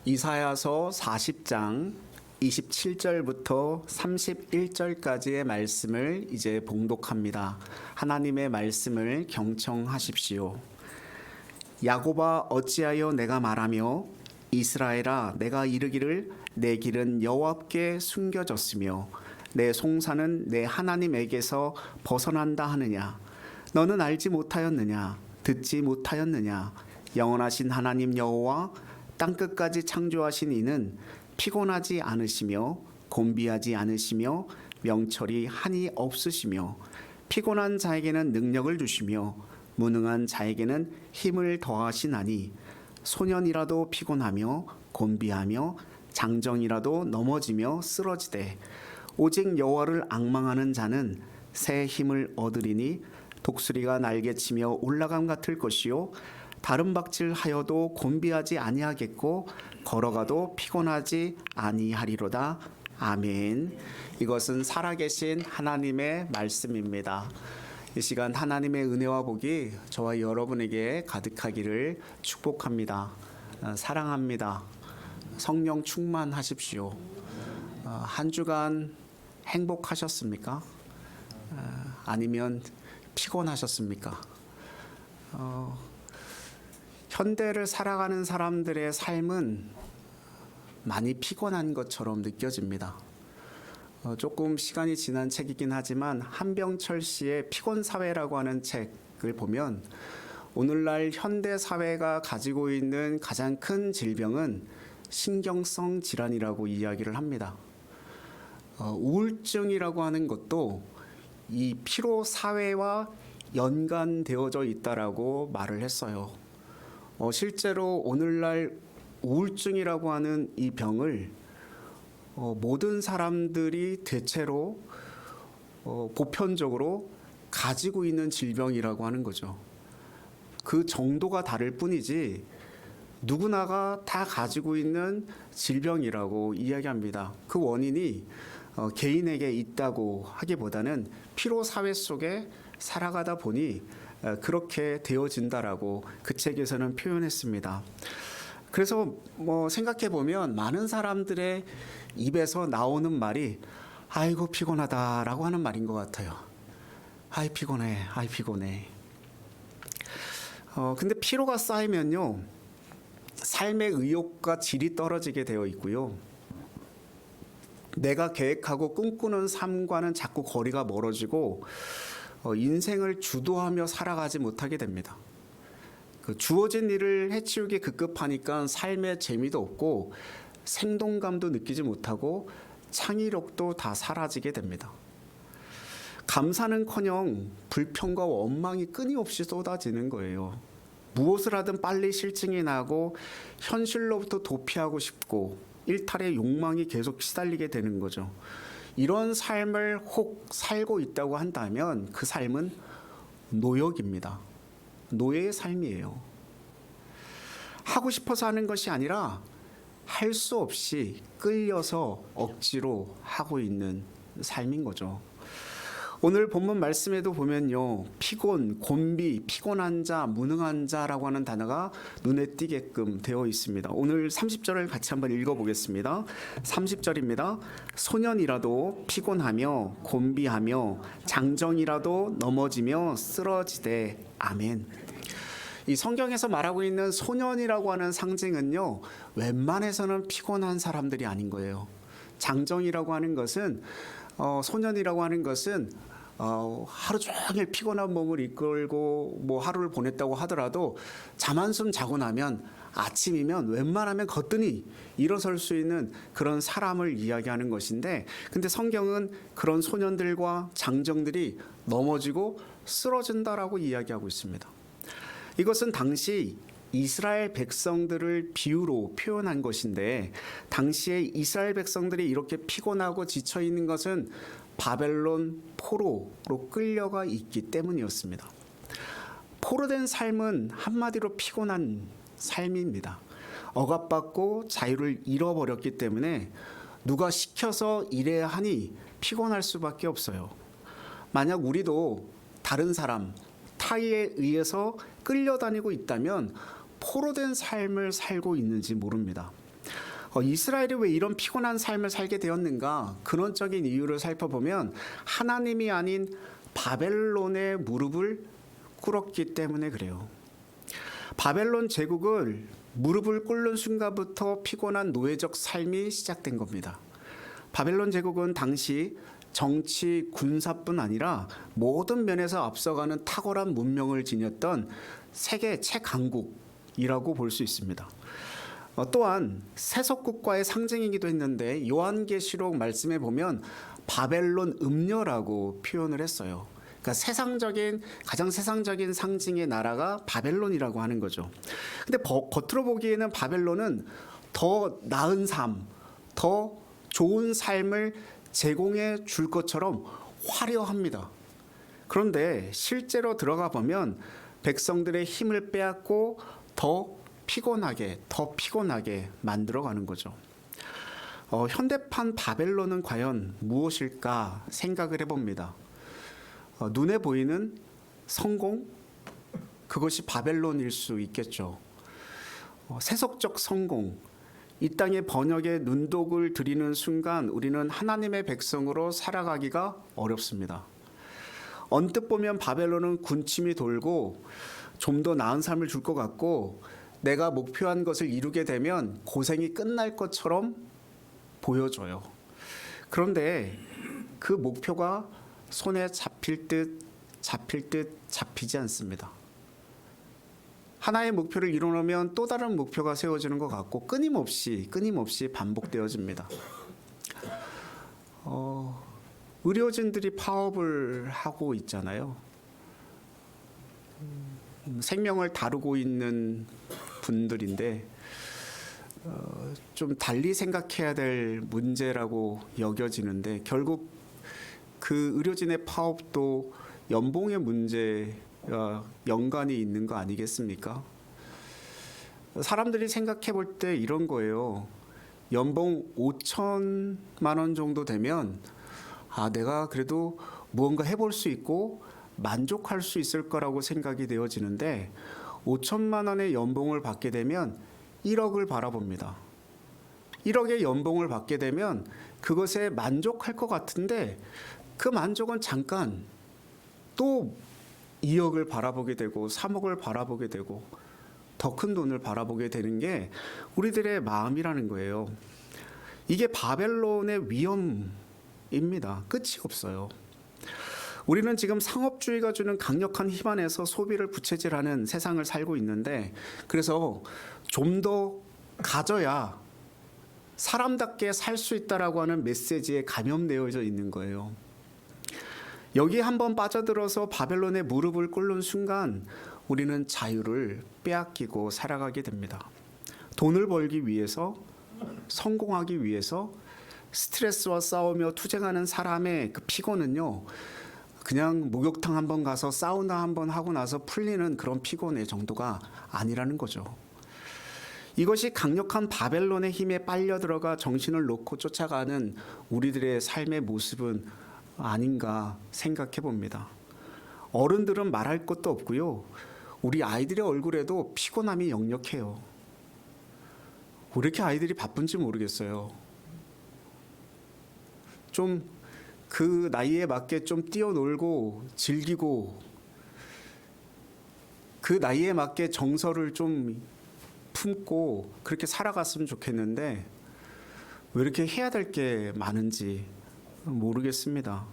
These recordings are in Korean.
이사야서 40장 27절부터 31절까지의 말씀을 이제 봉독합니다. 하나님의 말씀을 경청하십시오. 야곱아 어찌하여 내가 말하며 이스라엘아 내가 이르기를 내 길은 여호와께 숨겨졌으며 내 송사는 내 하나님에게서 벗어난다 하느냐. 너는 알지 못하였느냐 듣지 못하였느냐. 영원하신 하나님 여호와 땅끝까지 창조하신 이는 피곤하지 않으시며 곤비하지 않으시며 명철이 한이 없으시며 피곤한 자에게는 능력을 주시며 무능한 자에게는 힘을 더하시나니 소년이라도 피곤하며 곤비하며 장정이라도 넘어지며 쓰러지되 오직 여호와를 앙망하는 자는 새 힘을 얻으리니 독수리가 날개치며 올라감 같을 것이요 다른 박질하여도 곤비하지 아니하겠고 걸어가도 피곤하지 아니하리로다. 아멘. 이것은 살아계신 하나님의 말씀입니다. 이 시간 하나님의 은혜와 복이 저와 여러분에게 가득하기를 축복합니다. 사랑합니다. 성령 충만하십시오. 한 주간 행복하셨습니까? 아니면 피곤하셨습니까? 현대를 살아가는 사람들의 삶은 많이 피곤한 것처럼 느껴집니다. 조금 시간이 지난 책이긴 하지만 한병철 씨의 피곤사회라고 하는 책을 보면 오늘날 현대 사회가 가지고 있는 가장 큰 질병은 신경성 질환이라고 이야기를 합니다. 우울증이라고 하는 것도 이 피로사회와 연관되어져 있다라고 말을 했어요. 실제로 오늘날 우울증이라고 하는 이 병을 모든 사람들이 대체로 보편적으로 가지고 있는 질병이라고 하는 거죠. 그 정도가 다를 뿐이지 누구나가 다 가지고 있는 질병이라고 이야기합니다. 그 원인이 개인에게 있다고 하기보다는 피로사회 속에 살아가다 보니 그렇게 되어진다라고 그 책에서는 표현했습니다. 그래서 생각해 보면 많은 사람들의 입에서 나오는 말이 아이고 피곤하다라고 하는 말인 것 같아요. 아이 피곤해, 아이 피곤해. 근데 피로가 쌓이면요 삶의 의욕과 질이 떨어지게 되어 있고요. 내가 계획하고 꿈꾸는 삶과는 자꾸 거리가 멀어지고 인생을 주도하며 살아가지 못하게 됩니다. 주어진 일을 해치우기 급급하니까 삶의 재미도 없고 생동감도 느끼지 못하고 창의력도 다 사라지게 됩니다. 감사는커녕 불평과 원망이 끊임없이 쏟아지는 거예요. 무엇을 하든 빨리 실증이 나고 현실로부터 도피하고 싶고 일탈의 욕망이 계속 시달리게 되는 거죠. 이런 삶을 혹 살고 있다고 한다면 그 삶은 노역입니다. 노예의 삶이에요. 하고 싶어서 하는 것이 아니라 할 수 없이 끌려서 억지로 하고 있는 삶인 거죠. 오늘 본문 말씀에도 보면요. 피곤, 곤비, 피곤한 자, 무능한 자라고 하는 단어가 눈에 띄게끔 되어 있습니다. 오늘 30절을 같이 한번 읽어보겠습니다. 30절입니다. 소년이라도 피곤하며 곤비하며 장정이라도 넘어지며 쓰러지되 아멘. 이 성경에서 말하고 있는 소년이라고 하는 상징은요. 웬만해서는 피곤한 사람들이 아닌 거예요. 장정이라고 하는 것은 소년이라고 하는 것은 하루 종일 피곤한 몸을 이끌고 하루를 보냈다고 하더라도 잠 한숨 자고 나면 아침이면 웬만하면 거뜬히 일어설 수 있는 그런 사람을 이야기하는 것인데 근데 성경은 그런 소년들과 장정들이 넘어지고 쓰러진다라고 이야기하고 있습니다. 이것은 당시 이스라엘 백성들을 비유로 표현한 것인데 당시에 이스라엘 백성들이 이렇게 피곤하고 지쳐 있는 것은 바벨론 포로로 끌려가 있기 때문이었습니다. 포로된 삶은 한마디로 피곤한 삶입니다. 억압받고 자유를 잃어버렸기 때문에 누가 시켜서 일해야 하니 피곤할 수밖에 없어요. 만약 우리도 다른 사람, 타의에 의해서 끌려다니고 있다면 포로된 삶을 살고 있는지 모릅니다. 이스라엘이 왜 이런 피곤한 삶을 살게 되었는가? 근원적인 이유를 살펴보면 하나님이 아닌 바벨론의 무릎을 꿇었기 때문에 그래요. 바벨론 제국을 무릎을 꿇는 순간부터 피곤한 노예적 삶이 시작된 겁니다. 바벨론 제국은 당시 정치, 군사뿐 아니라 모든 면에서 앞서가는 탁월한 문명을 지녔던 세계 최강국이라고 볼 수 있습니다. 또한 세속국가의 상징이기도 했는데 요한계시록 말씀에 보면 바벨론 음녀라고 표현을 했어요. 그러니까 가장 세상적인 상징의 나라가 바벨론이라고 하는 거죠. 근데 겉으로 보기에는 바벨론은 더 나은 삶, 더 좋은 삶을 제공해 줄 것처럼 화려합니다. 그런데 실제로 들어가 보면 백성들의 힘을 빼앗고 더 피곤하게 만들어가는 거죠. 현대판 바벨론은 과연 무엇일까 생각을 해봅니다. 눈에 보이는 성공, 그것이 바벨론일 수 있겠죠. 세속적 성공, 이 땅의 번역에 눈독을 들이는 순간 우리는 하나님의 백성으로 살아가기가 어렵습니다. 언뜻 보면 바벨론은 군침이 돌고 좀 더 나은 삶을 줄 것 같고 내가 목표한 것을 이루게 되면 고생이 끝날 것처럼 보여져요. 그런데 그 목표가 손에 잡힐 듯 잡히지 않습니다. 하나의 목표를 이루려면 또 다른 목표가 세워지는 것 같고 끊임없이 반복되어집니다. 의료진들이 파업을 하고 있잖아요. 생명을 다루고 있는 분들인데 좀 달리 생각해야 될 문제라고 여겨지는데 결국 그 의료진의 파업도 연봉의 문제와 연관이 있는 거 아니겠습니까? 사람들이 생각해 볼 때 이런 거예요. 연봉 5천만 원 정도 되면 내가 그래도 무언가 해볼 수 있고 만족할 수 있을 거라고 생각이 되어지는데 5천만 원의 연봉을 받게 되면 1억을 바라봅니다. 1억의 연봉을 받게 되면 그것에 만족할 것 같은데 그 만족은 잠깐 또 2억을 바라보게 되고 3억을 바라보게 되고 더 큰 돈을 바라보게 되는 게 우리들의 마음이라는 거예요. 이게 바벨론의 위험입니다. 끝이 없어요. 우리는 지금 상업주의가 주는 강력한 힘 안에서 소비를 부채질하는 세상을 살고 있는데 그래서 좀 더 가져야 사람답게 살 수 있다라고 하는 메시지에 감염되어져 있는 거예요. 여기에 한번 빠져들어서 바벨론의 무릎을 꿇는 순간 우리는 자유를 빼앗기고 살아가게 됩니다. 돈을 벌기 위해서, 성공하기 위해서 스트레스와 싸우며 투쟁하는 사람의 그 피곤은요, 그냥 목욕탕 한번 가서 사우나 한번 하고 나서 풀리는 그런 피곤의 정도가 아니라는 거죠. 이것이 강력한 바벨론의 힘에 빨려 들어가 정신을 놓고 쫓아가는 우리들의 삶의 모습은 아닌가 생각해 봅니다. 어른들은 말할 것도 없고요. 우리 아이들의 얼굴에도 피곤함이 역력해요. 왜 이렇게 아이들이 바쁜지 모르겠어요. 좀 그 나이에 맞게 좀 뛰어놀고 즐기고 그 나이에 맞게 정서를 좀 품고 그렇게 살아갔으면 좋겠는데 왜 이렇게 해야 될 게 많은지 모르겠습니다.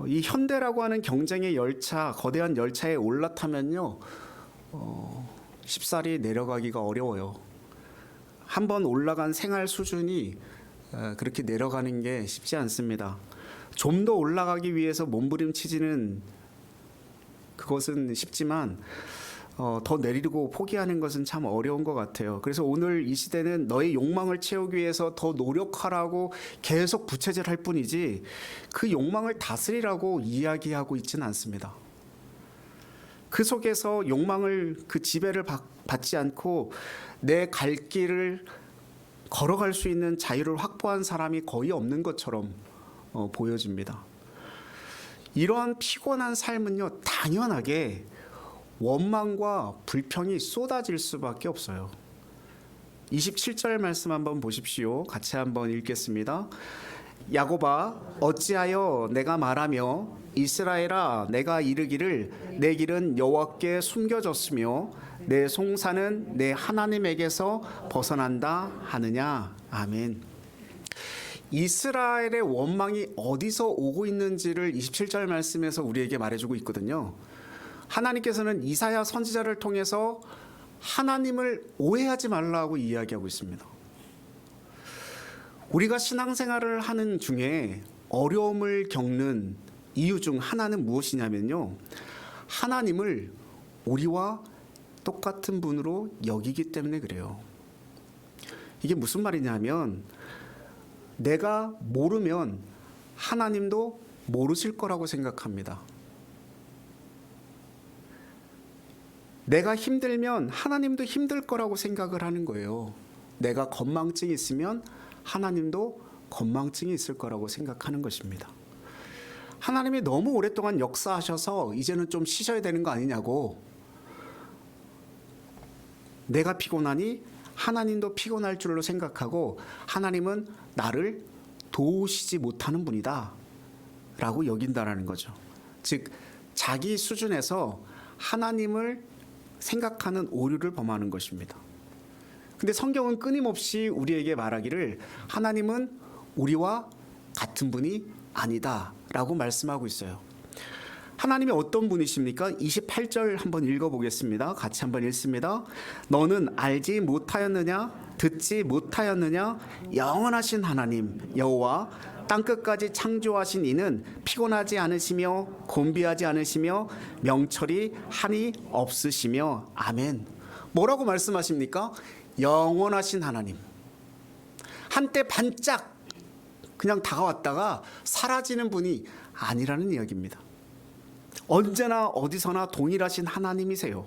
이 현대라고 하는 경쟁의 열차, 거대한 열차에 올라타면요, 쉽사리 내려가기가 어려워요. 한번 올라간 생활 수준이 그렇게 내려가는 게 쉽지 않습니다. 좀 더 올라가기 위해서 몸부림치지는 그것은 쉽지만 더 내리고 포기하는 것은 참 어려운 것 같아요. 그래서 오늘 이 시대는 너의 욕망을 채우기 위해서 더 노력하라고 계속 부채질할 뿐이지 그 욕망을 다스리라고 이야기하고 있지는 않습니다. 그 속에서 욕망을 그 지배를 받지 않고 내 갈 길을 걸어갈 수 있는 자유를 확보한 사람이 거의 없는 것처럼 보여집니다. 이러한 피곤한 삶은요, 당연하게 원망과 불평이 쏟아질 수밖에 없어요. 27절 말씀 한번 보십시오. 같이 한번 읽겠습니다. 야곱아 어찌하여 내가 말하며 이스라엘아 내가 이르기를 내 길은 여호와께 숨겨졌으며 내 송사는 내 하나님에게서 벗어난다 하느냐. 아멘. 이스라엘의 원망이 어디서 오고 있는지를 27절 말씀에서 우리에게 말해주고 있거든요. 하나님께서는 이사야 선지자를 통해서 하나님을 오해하지 말라고 이야기하고 있습니다. 우리가 신앙생활을 하는 중에 어려움을 겪는 이유 중 하나는 무엇이냐면요, 하나님을 우리와 똑같은 분으로 여기기 때문에 그래요. 이게 무슨 말이냐면 내가 모르면 하나님도 모르실 거라고 생각합니다. 내가 힘들면 하나님도 힘들 거라고 생각을 하는 거예요. 내가 건망증이 있으면 하나님도 건망증이 있을 거라고 생각하는 것입니다. 하나님이 너무 오랫동안 역사하셔서 이제는 좀 쉬셔야 되는 거 아니냐고, 내가 피곤하니 하나님도 피곤할 줄로 생각하고 하나님은 나를 도우시지 못하는 분이다 라고 여긴다라는 거죠. 즉 자기 수준에서 하나님을 생각하는 오류를 범하는 것입니다. 근데 성경은 끊임없이 우리에게 말하기를 하나님은 우리와 같은 분이 아니다 라고 말씀하고 있어요. 하나님이 어떤 분이십니까? 28절 한번 읽어보겠습니다. 같이 한번 읽습니다. 너는 알지 못하였느냐? 듣지 못하였느냐? 영원하신 하나님 여호와 땅끝까지 창조하신 이는 피곤하지 않으시며 곤비하지 않으시며 명철이 한이 없으시며. 아멘. 뭐라고 말씀하십니까? 영원하신 하나님. 한때 반짝 그냥 다가왔다가 사라지는 분이 아니라는 이야기입니다. 언제나 어디서나 동일하신 하나님이세요.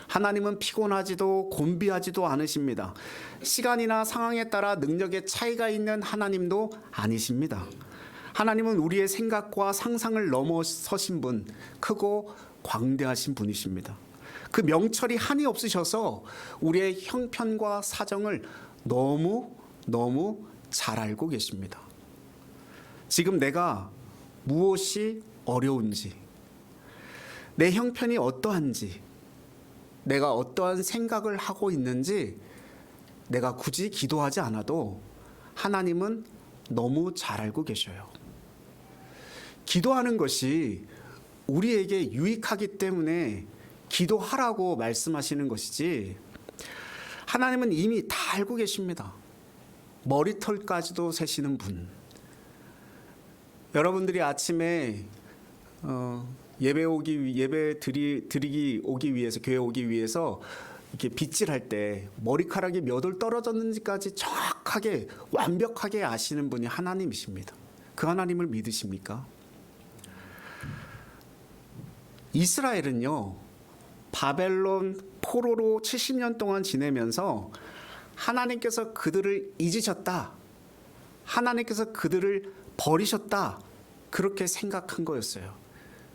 하나님은 피곤하지도 곤비하지도 않으십니다. 시간이나 상황에 따라 능력의 차이가 있는 하나님도 아니십니다. 하나님은 우리의 생각과 상상을 넘어서신 분, 크고 광대하신 분이십니다. 그 명철이 한이 없으셔서 우리의 형편과 사정을 너무 잘 알고 계십니다. 지금 내가 무엇이 어려운지, 내 형편이 어떠한지, 내가 어떠한 생각을 하고 있는지 내가 굳이 기도하지 않아도 하나님은 너무 잘 알고 계셔요. 기도하는 것이 우리에게 유익하기 때문에 기도하라고 말씀하시는 것이지, 하나님은 이미 다 알고 계십니다. 머리털까지도 세시는 분. 여러분들이 아침에 예배 드리기 오기 위해서, 교회 오기 위해서 이렇게 빗질할 때 머리카락이 몇 올 떨어졌는지까지 정확하게 완벽하게 아시는 분이 하나님이십니다. 그 하나님을 믿으십니까? 이스라엘은요, 바벨론 포로로 70년 동안 지내면서 하나님께서 그들을 잊으셨다, 하나님께서 그들을 버리셨다, 그렇게 생각한 거였어요.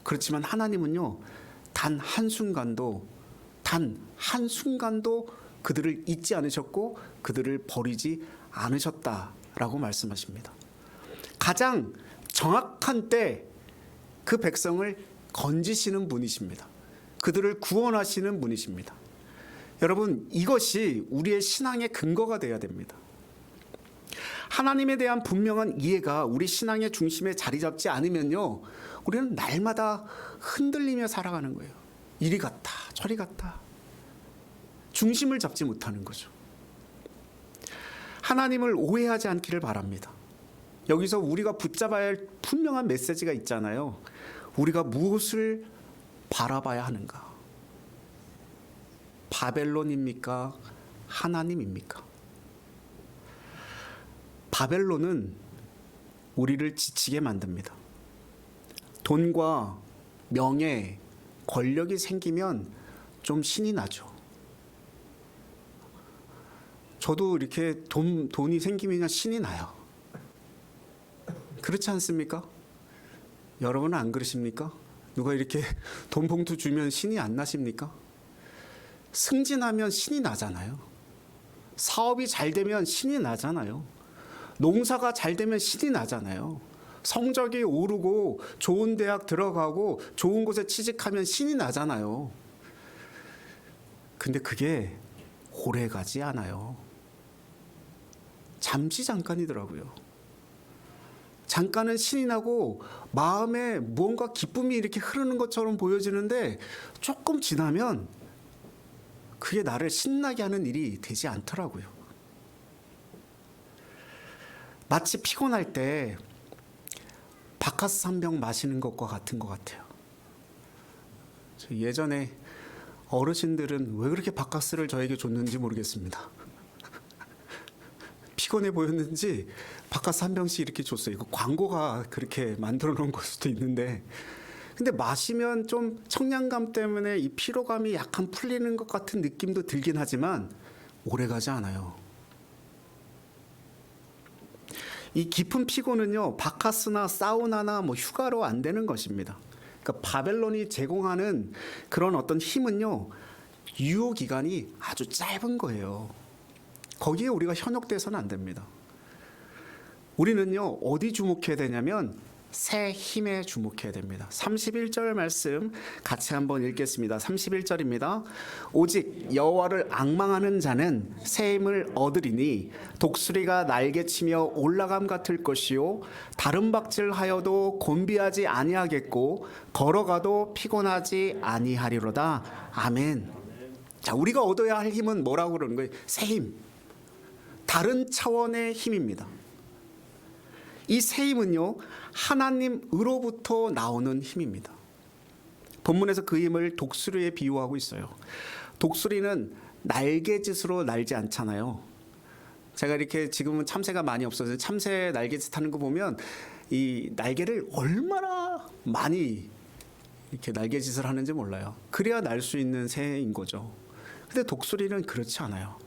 그렇지만 하나님은요, 단 한순간도 그들을 잊지 않으셨고 그들을 버리지 않으셨다라고 말씀하십니다. 가장 정확한 때 그 백성을 건지시는 분이십니다. 그들을 구원하시는 분이십니다. 여러분, 이것이 우리의 신앙의 근거가 되어야 됩니다. 하나님에 대한 분명한 이해가 우리 신앙의 중심에 자리 잡지 않으면요, 우리는 날마다 흔들리며 살아가는 거예요. 이리 갔다 저리 갔다, 중심을 잡지 못하는 거죠. 하나님을 오해하지 않기를 바랍니다. 여기서 우리가 붙잡아야 할 분명한 메시지가 있잖아요. 우리가 무엇을 바라봐야 하는가? 바벨론입니까? 하나님입니까? 바벨론은 우리를 지치게 만듭니다. 돈과 명예, 권력이 생기면 좀 신이 나죠. 저도 이렇게 돈이 생기면 신이 나요. 그렇지 않습니까? 여러분은 안 그러십니까? 누가 이렇게 돈 봉투 주면 신이 안 나십니까? 승진하면 신이 나잖아요. 사업이 잘 되면 신이 나잖아요. 농사가 잘 되면 신이 나잖아요. 성적이 오르고 좋은 대학 들어가고 좋은 곳에 취직하면 신이 나잖아요. 근데 그게 오래 가지 않아요. 잠시 잠깐이더라고요. 잠깐은 신이 나고 마음에 무언가 기쁨이 이렇게 흐르는 것처럼 보여지는데 조금 지나면 그게 나를 신나게 하는 일이 되지 않더라고요. 마치 피곤할 때 바카스 한 병 마시는 것과 같은 것 같아요. 예전에 어르신들은 왜 그렇게 바카스를 저에게 줬는지 모르겠습니다. 피곤해 보였는지 바카스 한 병씩 이렇게 줬어요. 이거 광고가 그렇게 만들어 놓은 걸 수도 있는데, 근데 마시면 좀 청량감 때문에 이 피로감이 약간 풀리는 것 같은 느낌도 들긴 하지만 오래 가지 않아요. 이 깊은 피곤은요, 바카스나 사우나나 휴가로 안 되는 것입니다. 그러니까 바벨론이 제공하는 그런 어떤 힘은요, 유효 기간이 아주 짧은 거예요. 거기에 우리가 현혹돼서는 안 됩니다. 우리는요, 어디 주목해야 되냐면 새 힘에 주목해야 됩니다. 31절 말씀 같이 한번 읽겠습니다. 31절입니다. 오직 여호와를 앙망하는 자는 새 힘을 얻으리니 독수리가 날개치며 올라감 같을 것이요 다른 박질하여도 곤비하지 아니하겠고 걸어가도 피곤하지 아니하리로다. 아멘. 자, 우리가 얻어야 할 힘은 뭐라고 그러는 거예요? 새 힘. 다른 차원의 힘입니다. 이 새 힘은요, 하나님으로부터 나오는 힘입니다. 본문에서 그 힘을 독수리에 비유하고 있어요. 독수리는 날개짓으로 날지 않잖아요. 제가 이렇게 지금은 참새가 많이 없어서 참새 날개짓 하는 거 보면 이 날개를 얼마나 많이 이렇게 날개짓을 하는지 몰라요. 그래야 날 수 있는 새인 거죠. 근데 독수리는 그렇지 않아요.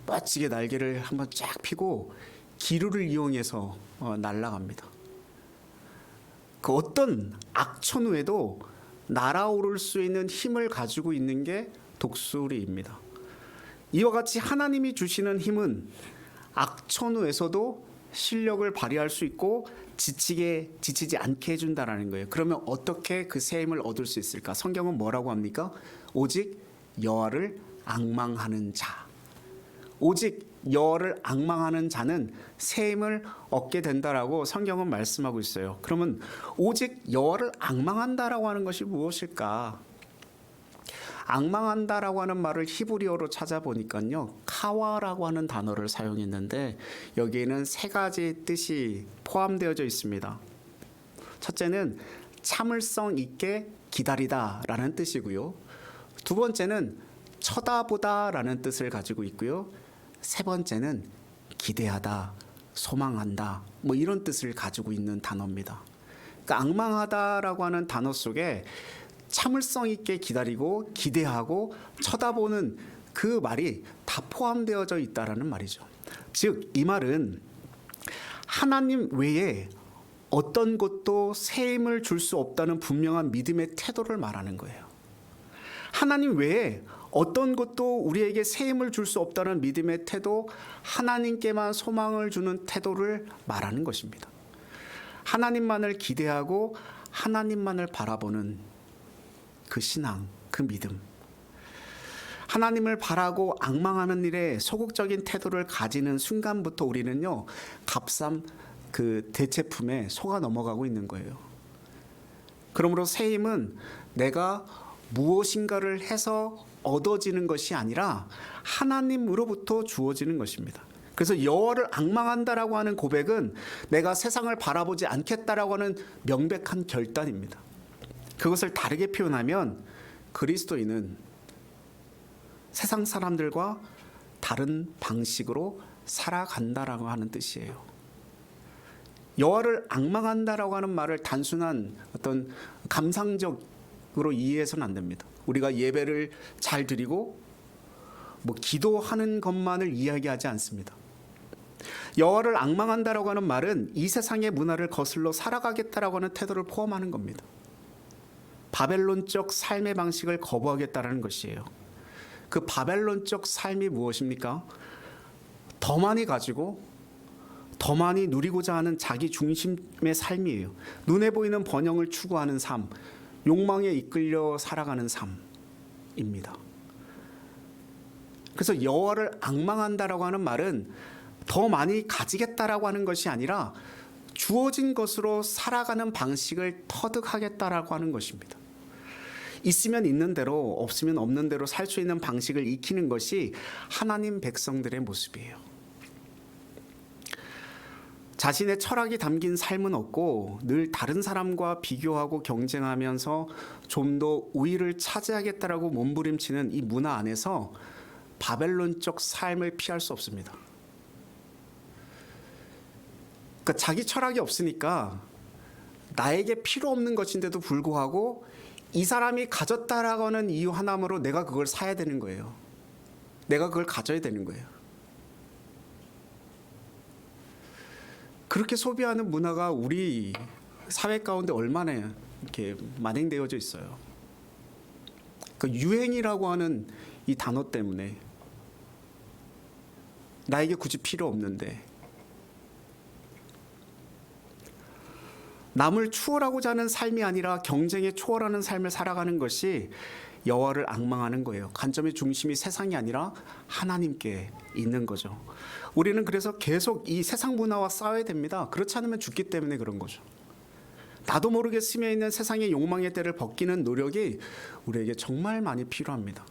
멋지게 날개를 한번 쫙 펴고 기류를 이용해서 날아갑니다. 그 어떤 악천후에도 날아오를 수 있는 힘을 가지고 있는 게 독수리입니다. 이와 같이 하나님이 주시는 힘은 악천후에서도 실력을 발휘할 수 있고 지치지 않게 해준다라는 거예요. 그러면 어떻게 그 새 힘을 얻을 수 있을까? 성경은 뭐라고 합니까? 오직 여호와를 앙망하는 자. 오직 여호와를 앙망하는 자는 새 힘을 얻게 된다라고 성경은 말씀하고 있어요. 그러면 오직 여호와를 앙망한다라고 하는 것이 무엇일까? 앙망한다라고 하는 말을 히브리어로 찾아보니까요, 카와라고 하는 단어를 사용했는데 여기에는 세 가지 뜻이 포함되어져 있습니다. 첫째는 참을성 있게 기다리다라는 뜻이고요. 두 번째는 쳐다보다라는 뜻을 가지고 있고요. 세 번째는 기대하다, 소망한다, 이런 뜻을 가지고 있는 단어입니다. 그러니까 앙망하다라고 하는 단어 속에 참을성 있게 기다리고 기대하고 쳐다보는 그 말이 다 포함되어져 있다라는 말이죠. 즉, 이 말은 하나님 외에 어떤 것도 새 힘을 줄 수 없다는 분명한 믿음의 태도를 말하는 거예요. 하나님 외에 어떤 것도 우리에게 새 힘을 줄 수 없다는 믿음의 태도, 하나님께만 소망을 주는 태도를 말하는 것입니다. 하나님만을 기대하고 하나님만을 바라보는 그 신앙, 그 믿음. 하나님을 바라고 앙망하는 일에 소극적인 태도를 가지는 순간부터 우리는요, 값싼 그 대체품에 속아 넘어가고 있는 거예요. 그러므로 새 힘은 내가 무엇인가를 해서 얻어지는 것이 아니라 하나님으로부터 주어지는 것입니다. 그래서 여호와를 앙망한다라고 하는 고백은 내가 세상을 바라보지 않겠다라고 하는 명백한 결단입니다. 그것을 다르게 표현하면 그리스도인은 세상 사람들과 다른 방식으로 살아간다라고 하는 뜻이에요. 여호와를 앙망한다라고 하는 말을 단순한 어떤 감상적으로 이해해서는 안 됩니다. 우리가 예배를 잘 드리고 기도하는 것만을 이야기하지 않습니다. 여호와를 앙망한다라고 하는 말은 이 세상의 문화를 거슬러 살아가겠다라고 하는 태도를 포함하는 겁니다. 바벨론적 삶의 방식을 거부하겠다라는 것이에요. 그 바벨론적 삶이 무엇입니까? 더 많이 가지고 더 많이 누리고자 하는 자기 중심의 삶이에요. 눈에 보이는 번영을 추구하는 삶, 욕망에 이끌려 살아가는 삶입니다. 그래서 여호와를 앙망한다라고 하는 말은 더 많이 가지겠다라고 하는 것이 아니라 주어진 것으로 살아가는 방식을 터득하겠다라고 하는 것입니다. 있으면 있는 대로, 없으면 없는 대로 살 수 있는 방식을 익히는 것이 하나님 백성들의 모습이에요. 자신의 철학이 담긴 삶은 없고 늘 다른 사람과 비교하고 경쟁하면서 좀 더 우위를 차지하겠다라고 몸부림치는 이 문화 안에서 바벨론적 삶을 피할 수 없습니다. 그러니까 자기 철학이 없으니까 나에게 필요 없는 것인데도 불구하고 이 사람이 가졌다라고 하는 이유 하나로 내가 그걸 사야 되는 거예요. 내가 그걸 가져야 되는 거예요. 그렇게 소비하는 문화가 우리 사회 가운데 얼마나 이렇게 만행되어져 있어요. 그 유행이라고 하는 이 단어 때문에 나에게 굳이 필요 없는데 남을 추월하고자 하는 삶이 아니라 경쟁에 초월하는 삶을 살아가는 것이 여호와를 앙망하는 거예요. 관점의 중심이 세상이 아니라 하나님께 있는 거죠. 우리는 그래서 계속 이 세상 문화와 싸워야 됩니다. 그렇지 않으면 죽기 때문에 그런 거죠. 나도 모르게 스며 있는 세상의 욕망의 때를 벗기는 노력이 우리에게 정말 많이 필요합니다.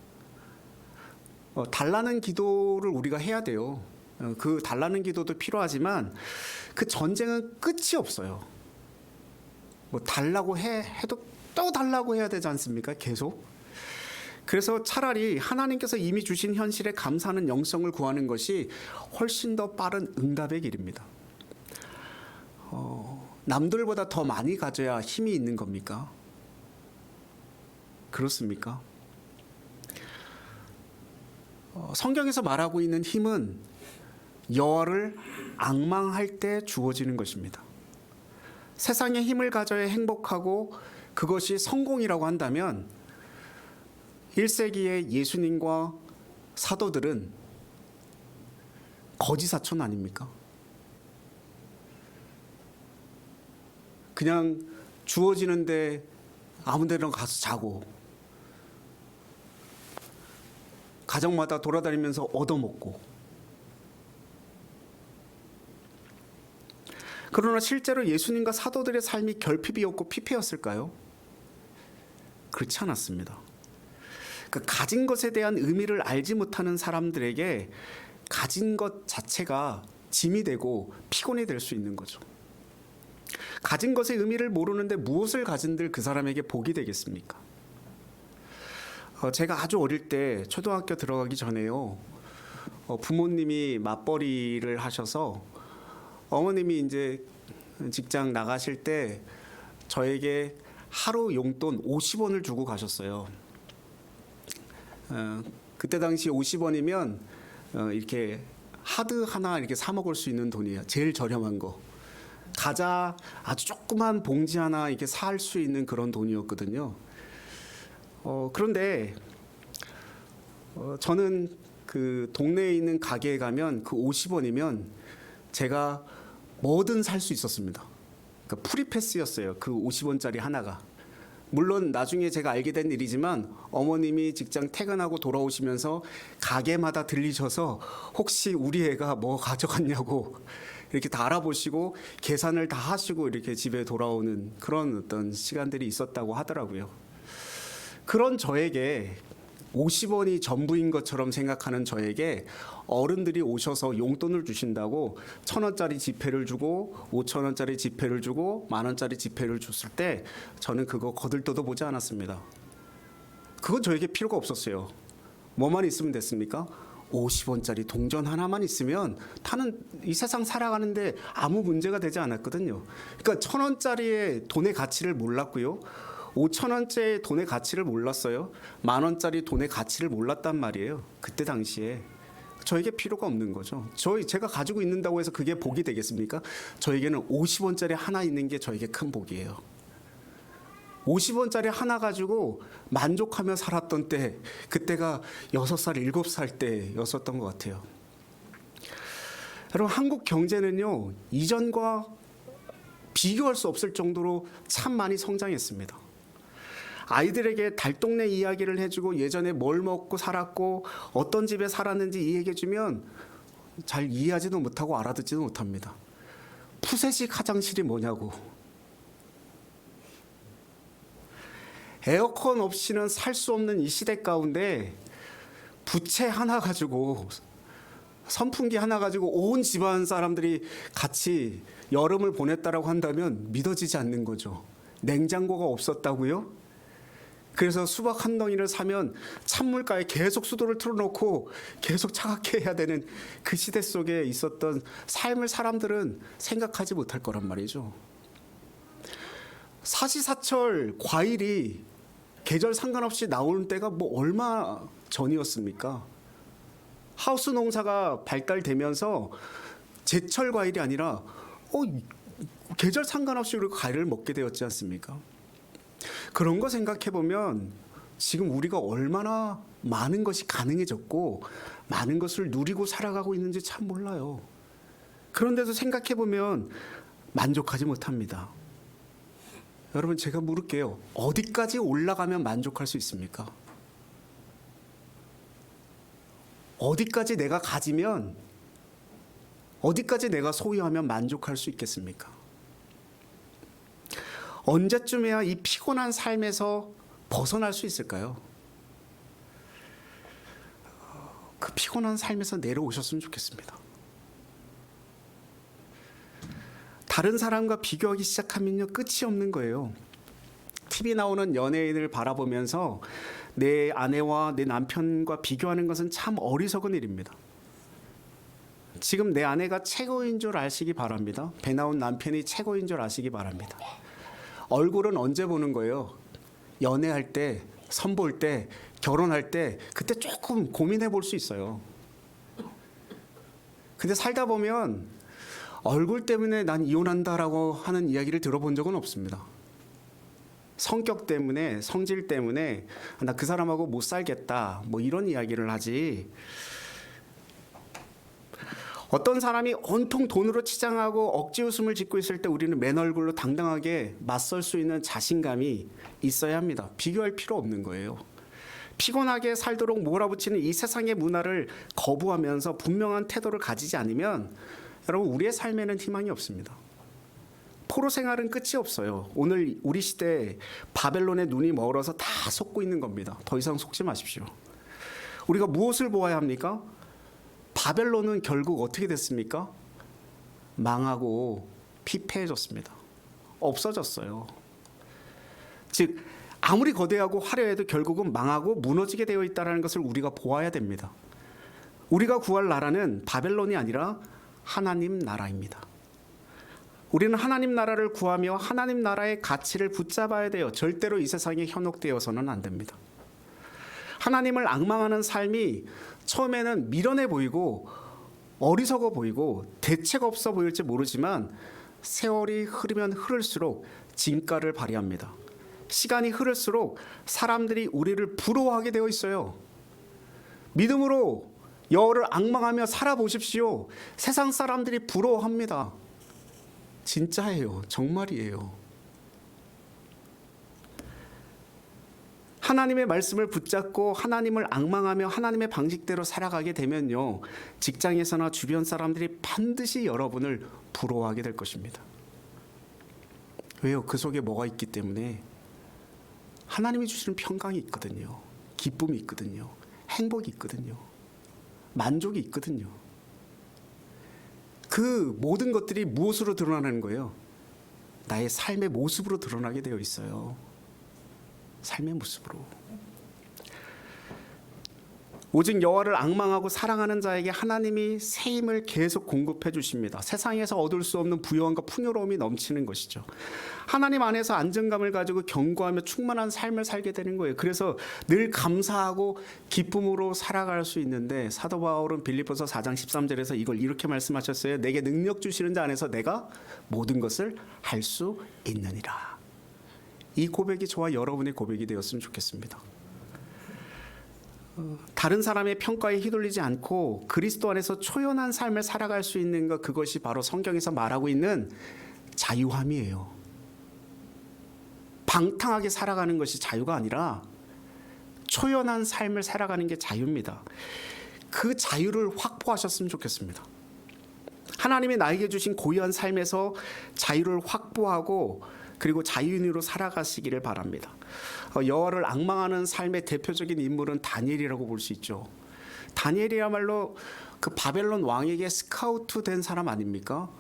달라는 기도를 우리가 해야 돼요. 그 달라는 기도도 필요하지만 그 전쟁은 끝이 없어요. 뭐 달라고 해도 또 달라고 해야 되지 않습니까? 계속. 그래서 차라리 하나님께서 이미 주신 현실에 감사하는 영성을 구하는 것이 훨씬 더 빠른 응답의 길입니다. 남들보다 더 많이 가져야 힘이 있는 겁니까? 그렇습니까? 성경에서 말하고 있는 힘은 여호와를 앙망할 때 주어지는 것입니다. 세상의 힘을 가져야 행복하고 그것이 성공이라고 한다면 1세기의 예수님과 사도들은 거지사촌 아닙니까? 그냥 주어지는데 아무 데나 가서 자고 가정마다 돌아다니면서 얻어먹고 그러나 실제로 예수님과 사도들의 삶이 결핍이었고 피폐였을까요? 그렇지 않았습니다. 그 가진 것에 대한 의미를 알지 못하는 사람들에게 가진 것 자체가 짐이 되고 피곤이 될 수 있는 거죠. 가진 것의 의미를 모르는데 무엇을 가진들 그 사람에게 복이 되겠습니까? 제가 아주 어릴 때 초등학교 들어가기 전에요. 부모님이 맞벌이를 하셔서 어머님이 이제 직장 나가실 때 저에게 하루 용돈 50원을 주고 가셨어요. 그때 당시 50원이면 이렇게 하드 하나 이렇게 사 먹을 수 있는 돈이에요. 제일 저렴한 거. 과자 아주 조그만 봉지 하나 이렇게 살 수 있는 그런 돈이었거든요. 그런데 저는 그 동네에 있는 가게에 가면 그 50원이면 제가 뭐든 살 수 있었습니다. 그러니까 프리패스였어요. 그 50원짜리 하나가. 물론 나중에 제가 알게 된 일이지만 어머님이 직장 퇴근하고 돌아오시면서 가게마다 들리셔서 혹시 우리 애가 뭐 가져갔냐고 이렇게 다 알아보시고 계산을 다 하시고 이렇게 집에 돌아오는 그런 어떤 시간들이 있었다고 하더라고요. 그런 저에게 50원이 전부인 것처럼 생각하는 저에게 어른들이 오셔서 용돈을 주신다고 1,000원짜리 지폐를 주고 5,000원짜리 지폐를 주고 10,000원짜리 지폐를 줬을 때 저는 그거 거들떠도 보지 않았습니다. 그건 저에게 필요가 없었어요. 뭐만 있으면 됐습니까? 50원짜리 동전 하나만 있으면 나는 이 세상 살아가는데 아무 문제가 되지 않았거든요. 그러니까 1,000원짜리의 돈의 가치를 몰랐고요. 5,000원짜리 돈의 가치를 몰랐어요. 10,000원짜리 돈의 가치를 몰랐단 말이에요. 그때 당시에. 저에게 필요가 없는 거죠. 제가 가지고 있는다고 해서 그게 복이 되겠습니까? 저에게는 50원짜리 하나 있는 게 저에게 큰 복이에요. 50원짜리 하나 가지고 만족하며 살았던 때, 그때가 6살, 7살 때였었던 것 같아요. 여러분, 한국 경제는요, 이전과 비교할 수 없을 정도로 참 많이 성장했습니다. 아이들에게 달동네 이야기를 해주고 예전에 뭘 먹고 살았고 어떤 집에 살았는지 이야기해주면 잘 이해하지도 못하고 알아듣지도 못합니다. 푸세식 화장실이 뭐냐고. 에어컨 없이는 살 수 없는 이 시대 가운데 부채 하나 가지고, 선풍기 하나 가지고 온 집안 사람들이 같이 여름을 보냈다라고 한다면 믿어지지 않는 거죠. 냉장고가 없었다고요? 그래서 수박 한 덩이를 사면 찬물가에 계속 수도를 틀어놓고 계속 차갑게 해야 되는 그 시대 속에 있었던 삶을 사람들은 생각하지 못할 거란 말이죠. 사시사철 과일이 계절 상관없이 나오는 때가 뭐 얼마 전이었습니까? 하우스 농사가 발달되면서 제철 과일이 아니라 계절 상관없이 우리가 과일을 먹게 되었지 않습니까? 그런 거 생각해 보면 지금 우리가 얼마나 많은 것이 가능해졌고 많은 것을 누리고 살아가고 있는지 참 몰라요. 그런데도 생각해 보면 만족하지 못합니다. 여러분, 제가 물을게요. 어디까지 올라가면 만족할 수 있습니까? 어디까지 내가 가지면, 어디까지 내가 소유하면 만족할 수 있겠습니까? 언제쯤에야 이 피곤한 삶에서 벗어날 수 있을까요? 그 피곤한 삶에서 내려오셨으면 좋겠습니다. 다른 사람과 비교하기 시작하면요, 끝이 없는 거예요. TV 나오는 연예인을 바라보면서 내 아내와 내 남편과 비교하는 것은 참 어리석은 일입니다. 지금 내 아내가 최고인 줄 아시기 바랍니다. 배 나온 남편이 최고인 줄 아시기 바랍니다. 얼굴은 언제 보는 거예요? 연애할 때, 선볼 때, 결혼할 때, 그때 조금 고민해 볼 수 있어요. 근데 살다 보면 얼굴 때문에 난 이혼한다라고 하는 이야기를 들어본 적은 없습니다. 성격 때문에, 성질 때문에 나 그 사람하고 못 살겠다, 뭐 이런 이야기를 하지. 어떤 사람이 온통 돈으로 치장하고 억지 웃음을 짓고 있을 때 우리는 맨 얼굴로 당당하게 맞설 수 있는 자신감이 있어야 합니다. 비교할 필요 없는 거예요. 피곤하게 살도록 몰아붙이는 이 세상의 문화를 거부하면서 분명한 태도를 가지지 않으면 여러분, 우리의 삶에는 희망이 없습니다. 포로 생활은 끝이 없어요. 오늘 우리 시대에 바벨론의 눈이 멀어서 다 속고 있는 겁니다. 더 이상 속지 마십시오. 우리가 무엇을 보아야 합니까? 바벨론은 결국 어떻게 됐습니까? 망하고 피폐해졌습니다. 없어졌어요. 즉, 아무리 거대하고 화려해도 결국은 망하고 무너지게 되어 있다는 것을 우리가 보아야 됩니다. 우리가 구할 나라는 바벨론이 아니라 하나님 나라입니다. 우리는 하나님 나라를 구하며 하나님 나라의 가치를 붙잡아야 돼요. 절대로 이 세상에 현혹되어서는 안 됩니다. 하나님을 앙망하는 삶이 처음에는 미련해 보이고 어리석어 보이고 대책 없어 보일지 모르지만 세월이 흐르면 흐를수록 진가를 발휘합니다. 시간이 흐를수록 사람들이 우리를 부러워하게 되어 있어요. 믿음으로 여호와를 앙망하며 살아보십시오. 세상 사람들이 부러워합니다. 진짜예요. 정말이에요. 하나님의 말씀을 붙잡고 하나님을 앙망하며 하나님의 방식대로 살아가게 되면요, 직장에서나 주변 사람들이 반드시 여러분을 부러워하게 될 것입니다. 왜요? 그 속에 뭐가 있기 때문에 하나님이 주시는 평강이 있거든요. 기쁨이 있거든요. 행복이 있거든요. 만족이 있거든요. 그 모든 것들이 무엇으로 드러나는 거예요? 나의 삶의 모습으로 드러나게 되어 있어요. 삶의 모습으로. 오직 여호와를 앙망하고 사랑하는 자에게 하나님이 새 힘을 계속 공급해 주십니다. 세상에서 얻을 수 없는 부요함과 풍요로움이 넘치는 것이죠. 하나님 안에서 안정감을 가지고 견고하며 충만한 삶을 살게 되는 거예요. 그래서 늘 감사하고 기쁨으로 살아갈 수 있는데, 사도 바울은 빌립보서 4장 13절에서 이걸 이렇게 말씀하셨어요. 내게 능력 주시는 자 안에서 내가 모든 것을 할 수 있느니라. 이 고백이 저와 여러분의 고백이 되었으면 좋겠습니다. 다른 사람의 평가에 휘둘리지 않고 그리스도 안에서 초연한 삶을 살아갈 수 있는 것, 그것이 바로 성경에서 말하고 있는 자유함이에요. 방탕하게 살아가는 것이 자유가 아니라 초연한 삶을 살아가는 게 자유입니다. 그 자유를 확보하셨으면 좋겠습니다. 하나님이 나에게 주신 고유한 삶에서 자유를 확보하고 그리고 자유인으로 살아가시기를 바랍니다. 여호와를 앙망하는 삶의 대표적인 인물은 다니엘이라고 볼 수 있죠. 다니엘이야말로 그 바벨론 왕에게 스카우트 된 사람 아닙니까?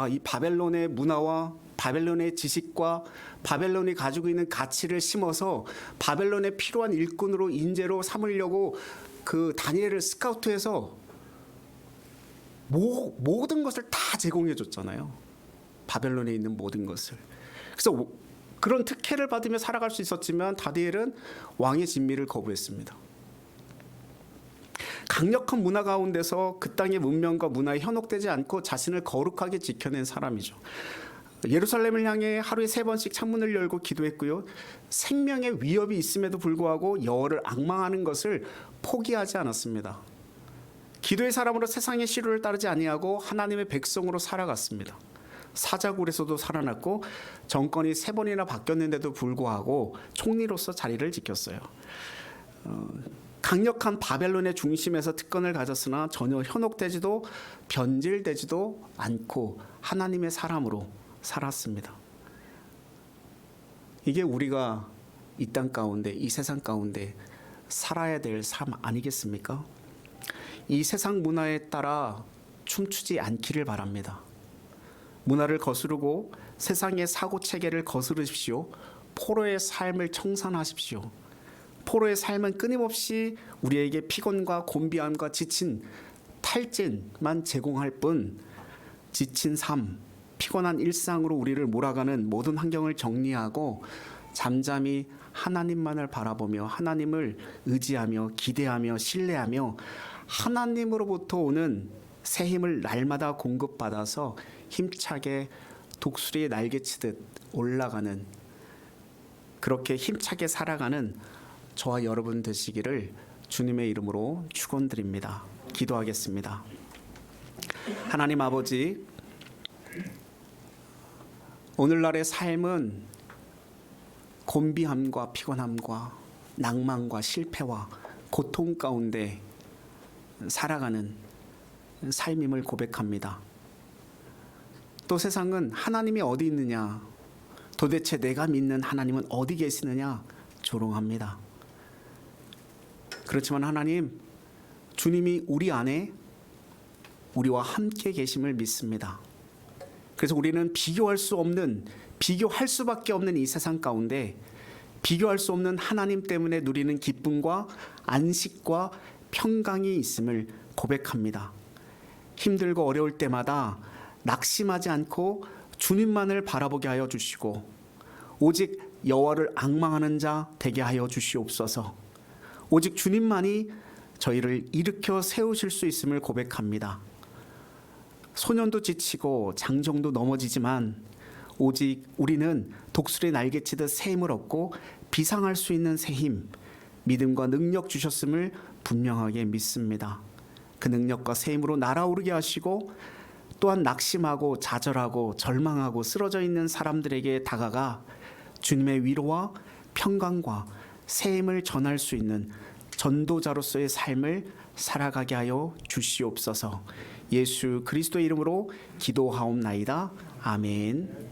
이 바벨론의 문화와 바벨론의 지식과 바벨론이 가지고 있는 가치를 심어서 바벨론에 필요한 일꾼으로 인재로 삼으려고 그 다니엘을 스카우트해서 모든 것을 다 제공해 줬잖아요. 바벨론에 있는 모든 것을. 그래서 그런 특혜를 받으며 살아갈 수 있었지만 다니엘은 왕의 진미를 거부했습니다. 강력한 문화 가운데서 그 땅의 문명과 문화에 현혹되지 않고 자신을 거룩하게 지켜낸 사람이죠. 예루살렘을 향해 하루에 3번씩 창문을 열고 기도했고요. 생명의 위협이 있음에도 불구하고 여호와를 앙망하는 것을 포기하지 않았습니다. 기도의 사람으로 세상의 시류를 따르지 아니하고 하나님의 백성으로 살아갔습니다. 사자굴에서도 살아났고 정권이 3번이나 바뀌었는데도 불구하고 총리로서 자리를 지켰어요. 강력한 바벨론의 중심에서 특권을 가졌으나 전혀 현혹되지도 변질되지도 않고 하나님의 사람으로 살았습니다. 이게 우리가 이 땅 가운데, 이 세상 가운데 살아야 될 삶 아니겠습니까? 이 세상 문화에 따라 춤추지 않기를 바랍니다. 문화를 거스르고 세상의 사고 체계를 거스르십시오. 포로의 삶을 청산하십시오. 포로의 삶은 끊임없이 우리에게 피곤과 곤비함과 지친 탈진만 제공할 뿐, 지친 삶, 피곤한 일상으로 우리를 몰아가는 모든 환경을 정리하고 잠잠히 하나님만을 바라보며 하나님을 의지하며 기대하며 신뢰하며 하나님으로부터 오는 새 힘을 날마다 공급받아서 힘차게 독수리의 날개치듯 올라가는, 그렇게 힘차게 살아가는 저와 여러분 되시기를 주님의 이름으로 축원드립니다. 기도하겠습니다. 하나님 아버지, 오늘날의 삶은 곤비함과 피곤함과 낭만과 실패와 고통 가운데 살아가는 삶임을 고백합니다. 또 세상은 하나님이 어디 있느냐, 도대체 내가 믿는 하나님은 어디 계시느냐 조롱합니다. 그렇지만 하나님, 주님이 우리 안에 우리와 함께 계심을 믿습니다. 그래서 우리는 비교할 수밖에 없는 이 세상 가운데 비교할 수 없는 하나님 때문에 누리는 기쁨과 안식과 평강이 있음을 고백합니다. 힘들고 어려울 때마다 낙심하지 않고 주님만을 바라보게 하여 주시고 오직 여호와를 앙망하는 자 되게 하여 주시옵소서. 오직 주님만이 저희를 일으켜 세우실 수 있음을 고백합니다. 소년도 지치고 장정도 넘어지지만 오직 우리는 독수리 날개치듯 새 힘을 얻고 비상할 수 있는 새 힘, 믿음과 능력 주셨음을 분명하게 믿습니다. 그 능력과 새 힘으로 날아오르게 하시고 또한 낙심하고 좌절하고 절망하고 쓰러져 있는 사람들에게 다가가 주님의 위로와 평강과 새 힘을 전할 수 있는 전도자로서의 삶을 살아가게 하여 주시옵소서. 예수 그리스도의 이름으로 기도하옵나이다. 아멘.